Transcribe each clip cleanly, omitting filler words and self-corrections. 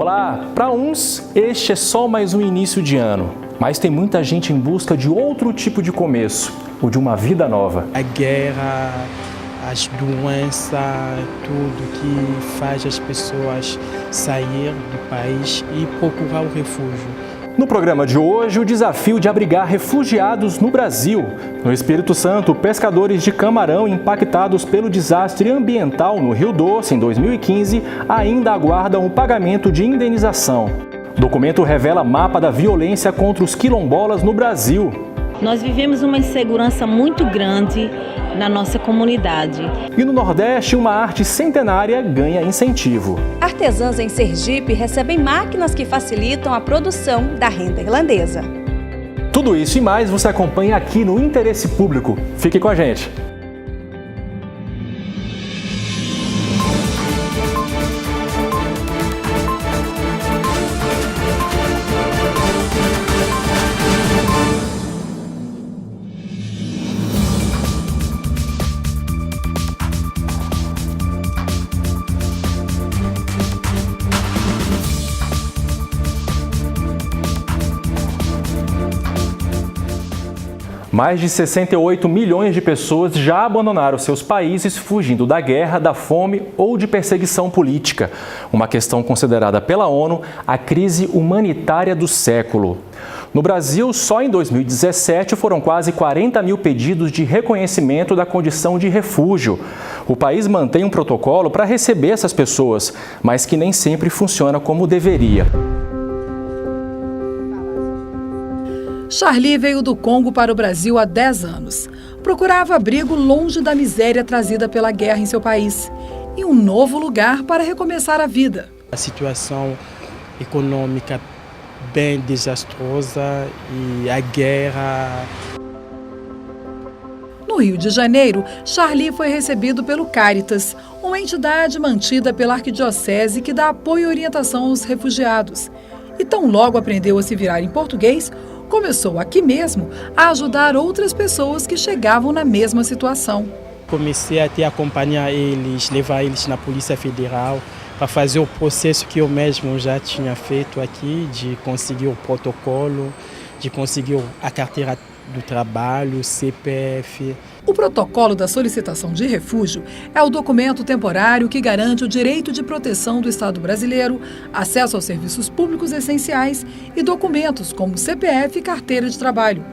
Olá! Para uns, este é só mais um início de ano, mas tem muita gente em busca de outro tipo de começo, o de uma vida nova. A guerra, as doenças, tudo que faz as pessoas sair do país e procurar o refúgio. No programa de hoje, o desafio de abrigar refugiados no Brasil. No Espírito Santo, pescadores de camarão impactados pelo desastre ambiental no Rio Doce em 2015 ainda aguardam o pagamento de indenização. O documento revela mapa da violência contra os quilombolas no Brasil. Nós vivemos uma insegurança muito grande na nossa comunidade. E no Nordeste, uma arte centenária ganha incentivo. Artesãs em Sergipe recebem máquinas que facilitam a produção da renda irlandesa. Tudo isso e mais você acompanha aqui no Interesse Público. Fique com a gente. Mais de 68 milhões de pessoas já abandonaram seus países fugindo da guerra, da fome ou de perseguição política. Uma questão considerada pela ONU a crise humanitária do século. No Brasil, só em 2017 foram quase 40 mil pedidos de reconhecimento da condição de refúgio. O país mantém um protocolo para receber essas pessoas, mas que nem sempre funciona como deveria. Charlie veio do Congo para o Brasil há 10 anos. Procurava abrigo longe da miséria trazida pela guerra em seu país e um novo lugar para recomeçar a vida. A situação econômica bem desastrosa e a guerra. No Rio de Janeiro, Charlie foi recebido pelo Caritas, uma entidade mantida pela Arquidiocese que dá apoio e orientação aos refugiados. E tão logo aprendeu a se virar em português, começou aqui mesmo a ajudar outras pessoas que chegavam na mesma situação. Comecei a acompanhar eles, levar eles na Polícia Federal para fazer o processo que eu mesmo já tinha feito aqui, de conseguir o protocolo, de conseguir a carteira do trabalho, CPF. O protocolo da solicitação de refúgio é o documento temporário que garante o direito de proteção do Estado brasileiro, acesso aos serviços públicos essenciais e documentos como CPF e carteira de trabalho.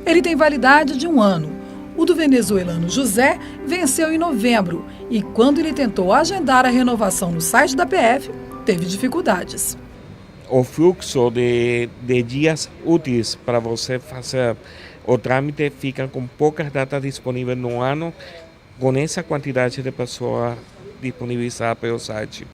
Ele tem validade de 1 ano. O do venezuelano José venceu em novembro e, quando ele tentou agendar a renovação no site da PF, teve dificuldades. O fluxo de dias úteis para você fazer o trâmite fica com poucas datas disponíveis no ano, com essa quantidade de pessoas disponibilizadas pelo site.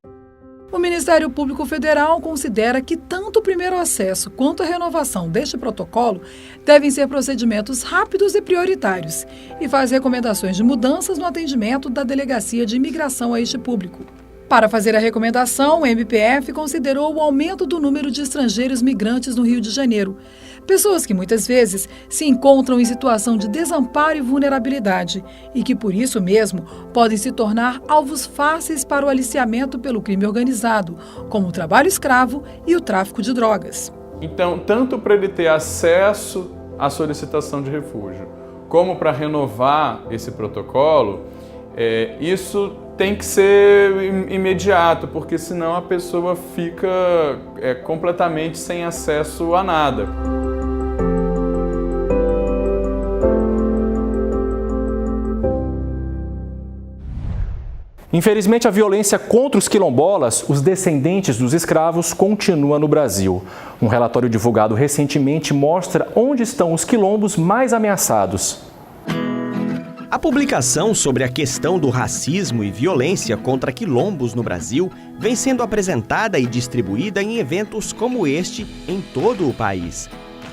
O Ministério Público Federal considera que tanto o primeiro acesso quanto a renovação deste protocolo devem ser procedimentos rápidos e prioritários e faz recomendações de mudanças no atendimento da Delegacia de Imigração a este público. Para fazer a recomendação, o MPF considerou o aumento do número de estrangeiros migrantes no Rio de Janeiro. Pessoas que muitas vezes se encontram em situação de desamparo e vulnerabilidade e que, por isso mesmo, podem se tornar alvos fáceis para o aliciamento pelo crime organizado, como o trabalho escravo e o tráfico de drogas. Então, tanto para ele ter acesso à solicitação de refúgio, como para renovar esse protocolo, isso tem que ser imediato, porque senão a pessoa fica completamente sem acesso a nada. Infelizmente, a violência contra os quilombolas, os descendentes dos escravos, continua no Brasil. Um relatório divulgado recentemente mostra onde estão os quilombos mais ameaçados. A publicação sobre a questão do racismo e violência contra quilombos no Brasil vem sendo apresentada e distribuída em eventos como este em todo o país.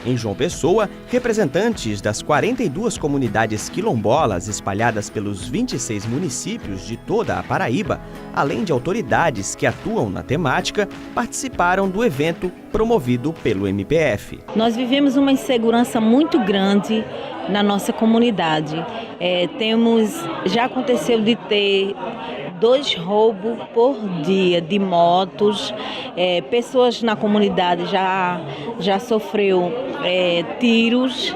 Em João Pessoa, representantes das 42 comunidades quilombolas espalhadas pelos 26 municípios de toda a Paraíba, além de autoridades que atuam na temática, participaram do evento promovido pelo MPF. Nós vivemos uma insegurança muito grande na nossa comunidade. Já aconteceu de ter 2 roubos por dia de motos. Pessoas na comunidade já sofreu tiros,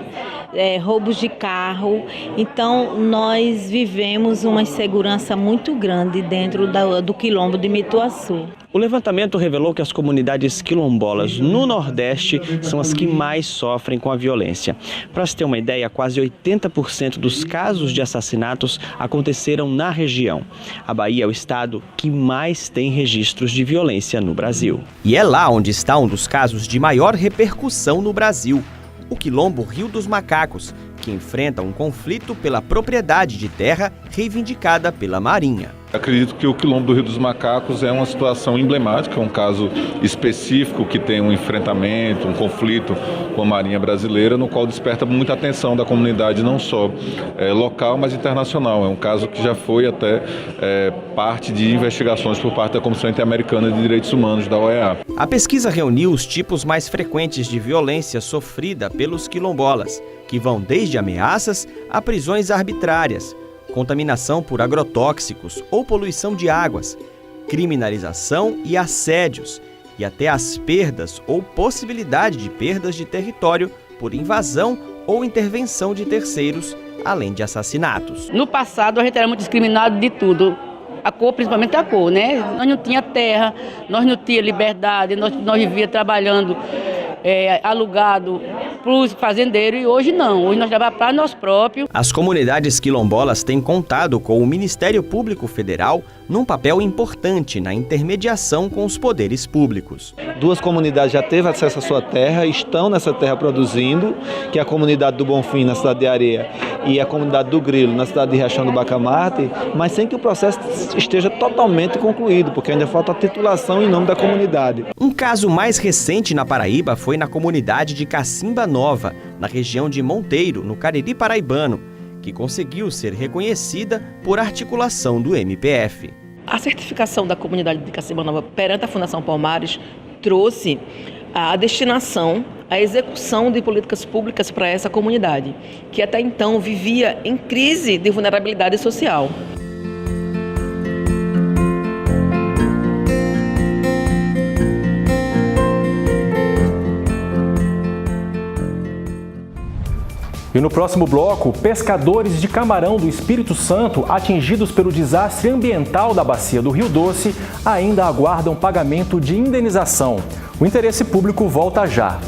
roubos de carro. Então, nós vivemos uma insegurança muito grande dentro do quilombo de Mituaçu. O levantamento revelou que as comunidades quilombolas no Nordeste são as que mais sofrem com a violência. Para se ter uma ideia, quase 80% dos casos de assassinatos aconteceram na região. A Bahia é o estado que mais tem registros de violência no Brasil. E é lá onde está um dos casos de maior repercussão no Brasil, o Quilombo Rio dos Macacos, que enfrenta um conflito pela propriedade de terra reivindicada pela Marinha. Acredito que o Quilombo do Rio dos Macacos é uma situação emblemática, um caso específico que tem um enfrentamento, um conflito com a Marinha brasileira, no qual desperta muita atenção da comunidade, não só local, mas internacional. É um caso que já foi até parte de investigações por parte da Comissão Interamericana de Direitos Humanos, da OEA. A pesquisa reuniu os tipos mais frequentes de violência sofrida pelos quilombolas, que vão desde ameaças a prisões arbitrárias, contaminação por agrotóxicos ou poluição de águas, criminalização e assédios, e até as perdas ou possibilidade de perdas de território por invasão ou intervenção de terceiros, além de assassinatos. No passado a gente era muito discriminado de tudo, a cor, principalmente a cor, né? Nós não tinha terra, nós não tinha liberdade, nós vivíamos trabalhando alugado para os fazendeiros, e hoje não, hoje nós trabalhamos para nós próprios. As comunidades quilombolas têm contado com o Ministério Público Federal num papel importante na intermediação com os poderes públicos. 2 comunidades já teve acesso à sua terra, estão nessa terra produzindo, que é a comunidade do Bonfim, na cidade de Areia, e a comunidade do Grilo, na cidade de Riachão do Bacamarte, mas sem que o processo esteja totalmente concluído, porque ainda falta a titulação em nome da comunidade. Um caso mais recente na Paraíba foi na comunidade de Cacimba Nova, na região de Monteiro, no Cariri paraibano, que conseguiu ser reconhecida por articulação do MPF. A certificação da comunidade de Cacimba Nova perante a Fundação Palmares trouxe a destinação, a execução de políticas públicas para essa comunidade, que até então vivia em crise de vulnerabilidade social. E no próximo bloco, pescadores de camarão do Espírito Santo atingidos pelo desastre ambiental da bacia do Rio Doce ainda aguardam pagamento de indenização. O interesse público volta já.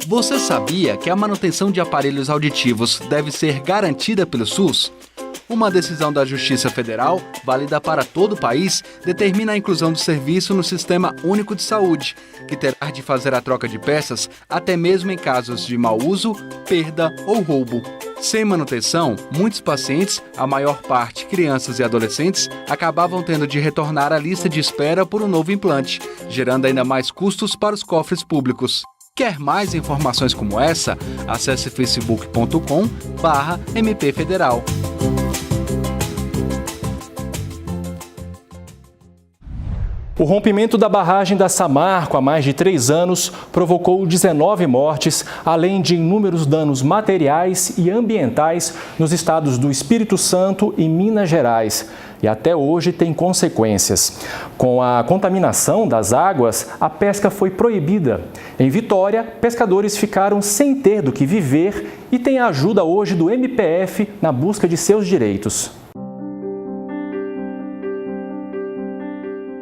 Você sabia que a manutenção de aparelhos auditivos deve ser garantida pelo SUS? Uma decisão da Justiça Federal, válida para todo o país, determina a inclusão do serviço no Sistema Único de Saúde, que terá de fazer a troca de peças até mesmo em casos de mau uso, perda ou roubo. Sem manutenção, muitos pacientes, a maior parte crianças e adolescentes, acabavam tendo de retornar à lista de espera por um novo implante, gerando ainda mais custos para os cofres públicos. Quer mais informações como essa? Acesse facebook.com/mpfederal. O rompimento da barragem da Samarco há mais de 3 anos provocou 19 mortes, além de inúmeros danos materiais e ambientais nos estados do Espírito Santo e Minas Gerais. E até hoje tem consequências. Com a contaminação das águas, a pesca foi proibida. Em Vitória, pescadores ficaram sem ter do que viver e têm a ajuda hoje do MPF na busca de seus direitos.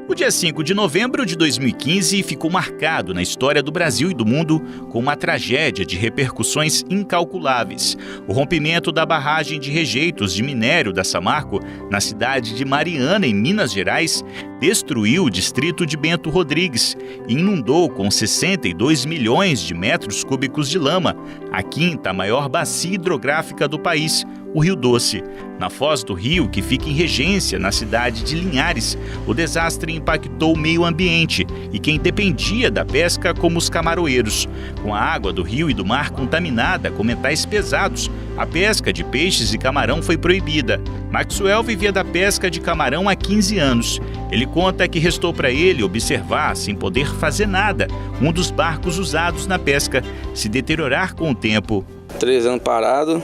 O dia 5 de novembro de 2015 ficou marcado na história do Brasil e do mundo com uma tragédia de repercussões incalculáveis. O rompimento da barragem de rejeitos de minério da Samarco, na cidade de Mariana, em Minas Gerais, destruiu o distrito de Bento Rodrigues e inundou com 62 milhões de metros cúbicos de lama a 5ª maior bacia hidrográfica do país, o Rio Doce. Na foz do rio, que fica em Regência, na cidade de Linhares, o desastre impactou o meio ambiente e quem dependia da pesca, como os camaroeiros. Com a água do rio e do mar contaminada com metais pesados, a pesca de peixes e camarão foi proibida. Maxwell vivia da pesca de camarão há 15 anos. Ele conta que restou para ele observar, sem poder fazer nada, um dos barcos usados na pesca se deteriorar com o tempo. 3 anos parado,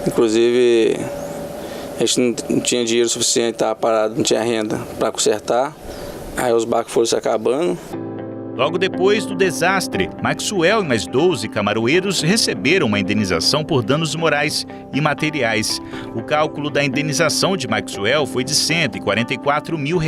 inclusive a gente não tinha dinheiro suficiente, estava parado, não tinha renda para consertar, aí os barcos foram se acabando. Logo depois do desastre, Maxwell e mais 12 camaroeiros receberam uma indenização por danos morais e materiais. O cálculo da indenização de Maxwell foi de R$ 144 mil.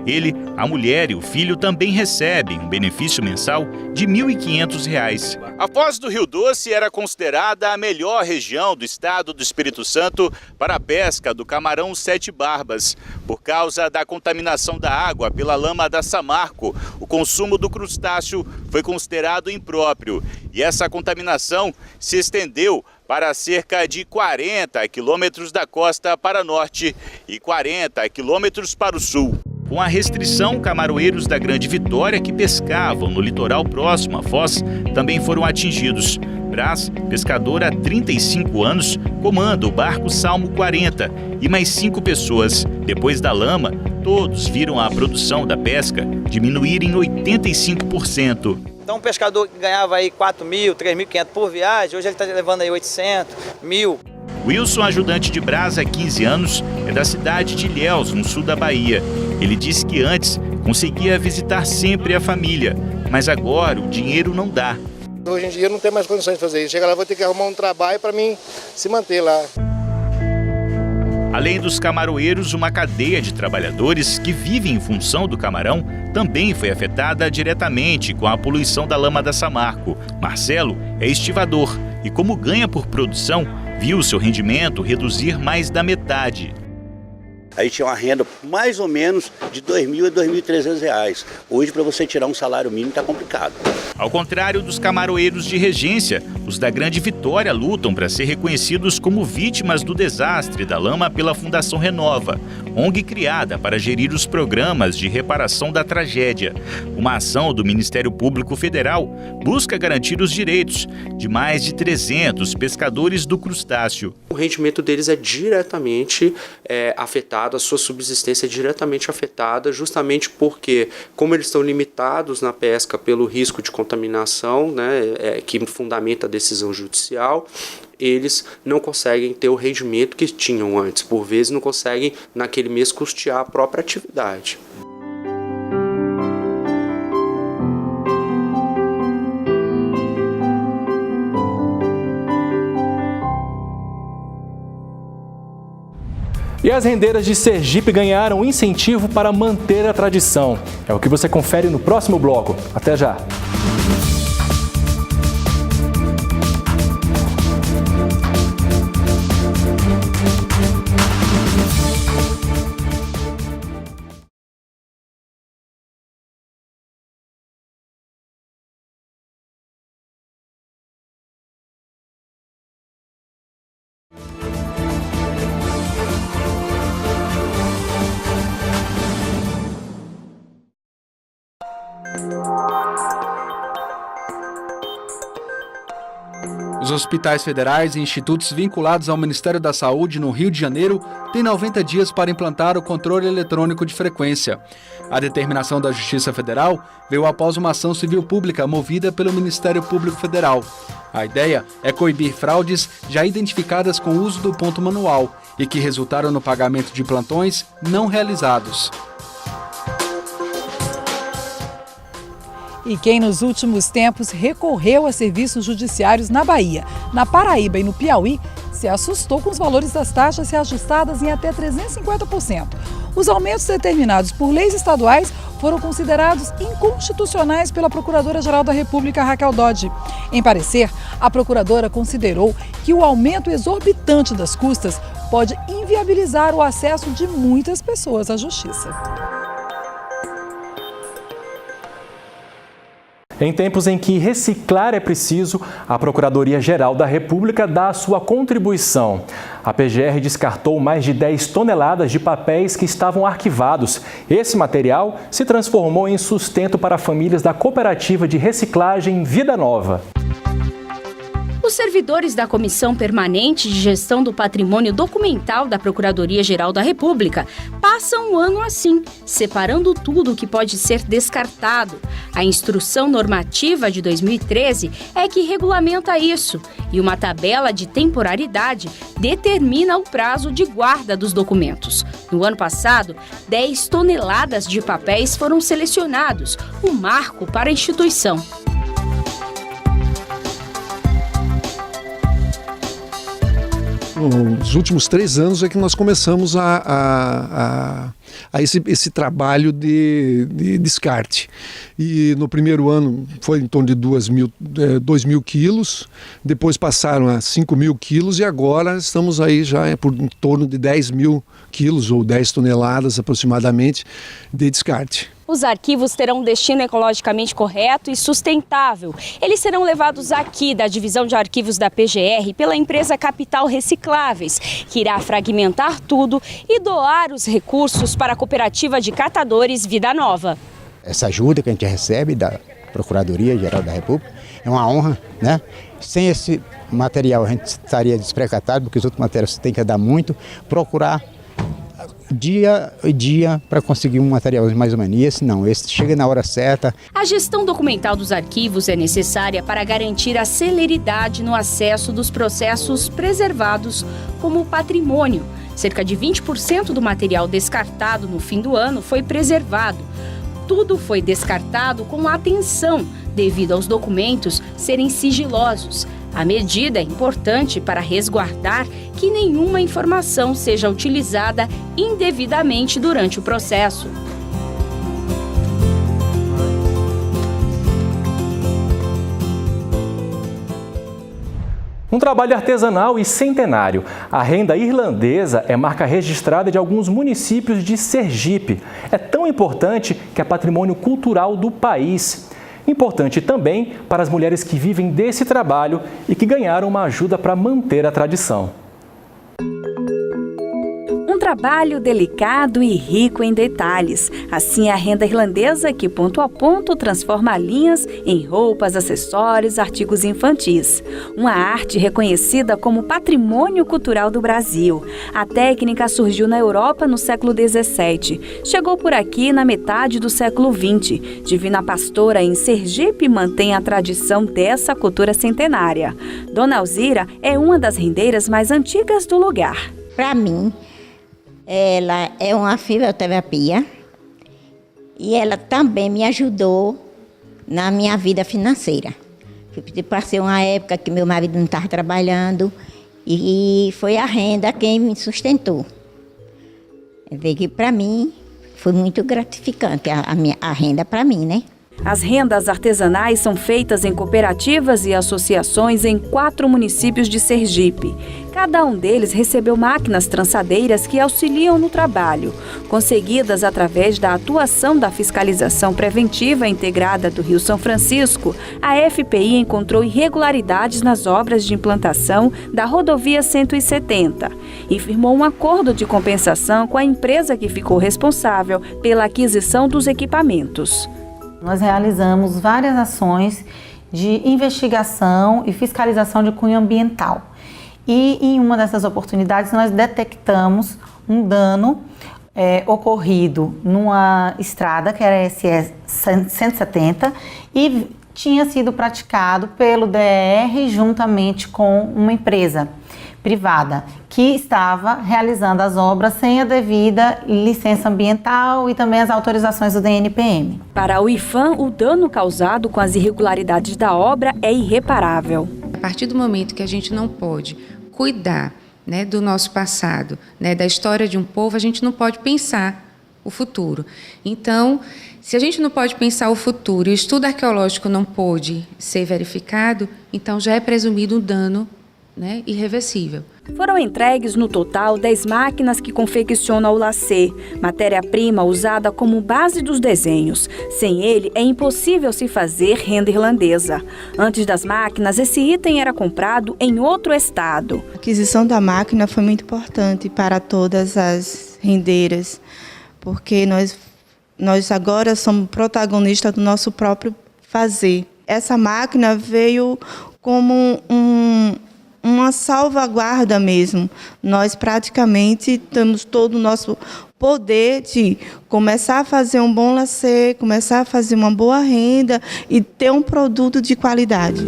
Ele, a mulher e o filho também recebem um benefício mensal de R$ 1.500. A foz do Rio Doce era considerada a melhor região do estado do Espírito Santo para a pesca do camarão Sete Barbas. Por causa da contaminação da água pela lama da Samarco, o consumo do crustáceo foi considerado impróprio e essa contaminação se estendeu para cerca de 40 quilômetros da costa para norte e 40 quilômetros para o sul. Com a restrição, camaroeiros da Grande Vitória que pescavam no litoral próximo à foz também foram atingidos. Brás, pescador há 35 anos, comanda o barco Salmo 40 e mais 5 pessoas. Depois da lama, todos viram a produção da pesca diminuir em 85%. Então um pescador que ganhava aí 4.000, 3.500 por viagem, hoje ele está levando aí 800, 1.000. Wilson, ajudante de Brás há 15 anos, é da cidade de Ilhéus, no sul da Bahia. Ele disse que antes conseguia visitar sempre a família, mas agora o dinheiro não dá. Hoje em dia não tem mais condições de fazer isso. Chega lá, vou ter que arrumar um trabalho para mim se manter lá. Além dos camaroeiros, uma cadeia de trabalhadores que vivem em função do camarão também foi afetada diretamente com a poluição da lama da Samarco. Marcelo é estivador e, como ganha por produção, viu seu rendimento reduzir mais da metade. A gente tinha uma renda mais ou menos de R$ 2.000 a R$ 2.300. Hoje, para você tirar um salário mínimo, está complicado. Ao contrário dos camaroeiros de Regência, os da Grande Vitória lutam para ser reconhecidos como vítimas do desastre da lama pela Fundação Renova, ONG criada para gerir os programas de reparação da tragédia. Uma ação do Ministério Público Federal busca garantir os direitos de mais de 300 pescadores do crustáceo. O rendimento deles é diretamente afetado, a sua subsistência é diretamente afetada, justamente porque, como eles estão limitados na pesca pelo risco de contaminação, né, que fundamenta a decisão judicial, eles não conseguem ter o rendimento que tinham antes. Por vezes não conseguem, naquele mês, custear a própria atividade. E as rendeiras de Sergipe ganharam incentivo para manter a tradição. É o que você confere no próximo bloco. Até já! Os hospitais federais e institutos vinculados ao Ministério da Saúde no Rio de Janeiro têm 90 dias para implantar o controle eletrônico de frequência. A determinação da Justiça Federal veio após uma ação civil pública movida pelo Ministério Público Federal. A ideia é coibir fraudes já identificadas com o uso do ponto manual e que resultaram no pagamento de plantões não realizados. E quem nos últimos tempos recorreu a serviços judiciários na Bahia, na Paraíba e no Piauí, se assustou com os valores das taxas reajustadas em até 350%. Os aumentos determinados por leis estaduais foram considerados inconstitucionais pela Procuradora-Geral da República, Raquel Dodge. Em parecer, a procuradora considerou que o aumento exorbitante das custas pode inviabilizar o acesso de muitas pessoas à justiça. Em tempos em que reciclar é preciso, a Procuradoria-Geral da República dá a sua contribuição. A PGR descartou mais de 10 toneladas de papéis que estavam arquivados. Esse material se transformou em sustento para famílias da Cooperativa de Reciclagem Vida Nova. Os servidores da Comissão Permanente de Gestão do Patrimônio Documental da Procuradoria-Geral da República passam o ano assim, separando tudo que pode ser descartado. A Instrução Normativa de 2013 é que regulamenta isso, e uma tabela de temporalidade determina o prazo de guarda dos documentos. No ano passado, 10 toneladas de papéis foram selecionados, um marco para a instituição. Nos últimos 3 anos é que nós começamos a esse trabalho de descarte. E no primeiro ano foi em torno de 2.000 quilos, depois passaram a 5.000 quilos e agora estamos aí já por em torno de 10.000 quilos ou 10 toneladas aproximadamente de descarte. Os arquivos terão um destino ecologicamente correto e sustentável. Eles serão levados aqui da Divisão de Arquivos da PGR pela empresa Capital Recicláveis, que irá fragmentar tudo e doar os recursos para a Cooperativa de Catadores Vida Nova. Essa ajuda que a gente recebe da Procuradoria-Geral da República é uma honra, né? Sem esse material a gente estaria desprecatado, porque os outros materiais tem que dar muito, procurar dia e dia para conseguir um material mais ou menos. E esse não, esse chega na hora certa. A gestão documental dos arquivos é necessária para garantir a celeridade no acesso dos processos preservados como o patrimônio. Cerca de 20% do material descartado no fim do ano foi preservado. Tudo foi descartado com atenção, devido aos documentos serem sigilosos. A medida é importante para resguardar que nenhuma informação seja utilizada indevidamente durante o processo. Um trabalho artesanal e centenário. A renda irlandesa é marca registrada de alguns municípios de Sergipe. É tão importante que é patrimônio cultural do país. Importante também para as mulheres que vivem desse trabalho e que ganharam uma ajuda para manter a tradição. Um trabalho delicado e rico em detalhes. Assim é a renda irlandesa que, ponto a ponto, transforma linhas em roupas, acessórios, artigos infantis. Uma arte reconhecida como patrimônio cultural do Brasil. A técnica surgiu na Europa no século XVII. Chegou por aqui na metade do século XX. Divina Pastora, em Sergipe, mantém a tradição dessa cultura centenária. Dona Alzira é uma das rendeiras mais antigas do lugar. Para mim, ela é uma fisioterapia e ela também me ajudou na minha vida financeira. Eu passei uma época que meu marido não estava trabalhando e foi a renda quem me sustentou. Que para mim foi muito gratificante a renda para mim, né? As rendas artesanais são feitas em cooperativas e associações em 4 municípios de Sergipe. Cada um deles recebeu máquinas trançadeiras que auxiliam no trabalho. Conseguidas através da atuação da Fiscalização Preventiva Integrada do Rio São Francisco, a FPI encontrou irregularidades nas obras de implantação da rodovia 170 e firmou um acordo de compensação com a empresa que ficou responsável pela aquisição dos equipamentos. Nós realizamos várias ações de investigação e fiscalização de cunho ambiental. E em uma dessas oportunidades nós detectamos um dano ocorrido numa estrada que era a SE 170 e tinha sido praticado pelo DR juntamente com uma empresa privada que estava realizando as obras sem a devida licença ambiental e também as autorizações do DNPM. Para o IPHAN, o dano causado com as irregularidades da obra é irreparável. A partir do momento que a gente não pode cuidar, né, do nosso passado, né, da história de um povo, a gente não pode pensar o futuro. Então, se a gente não pode pensar o futuro e o estudo arqueológico não pôde ser verificado, então já é presumido um dano né, irreversível. Foram entregues no total 10 máquinas que confeccionam o lacê, matéria-prima usada como base dos desenhos. Sem ele, é impossível se fazer renda irlandesa. Antes das máquinas, esse item era comprado em outro estado. A aquisição da máquina foi muito importante para todas as rendeiras, porque nós agora somos protagonistas do nosso próprio fazer. Essa máquina veio como uma salvaguarda mesmo. Nós praticamente temos todo o nosso poder de começar a fazer um bom lacê, começar a fazer uma boa renda e ter um produto de qualidade.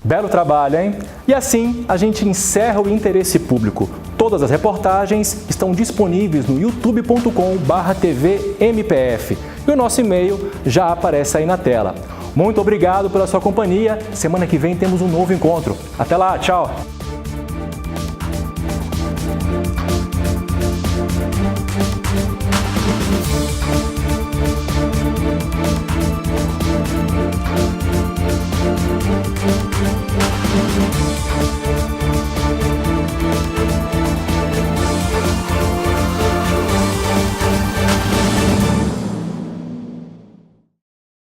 Belo trabalho, hein? E assim a gente encerra o Interesse Público. Todas as reportagens estão disponíveis no youtube.com/tvmpf e o nosso e-mail já aparece aí na tela. Muito obrigado pela sua companhia. Semana que vem temos um novo encontro. Até lá, tchau!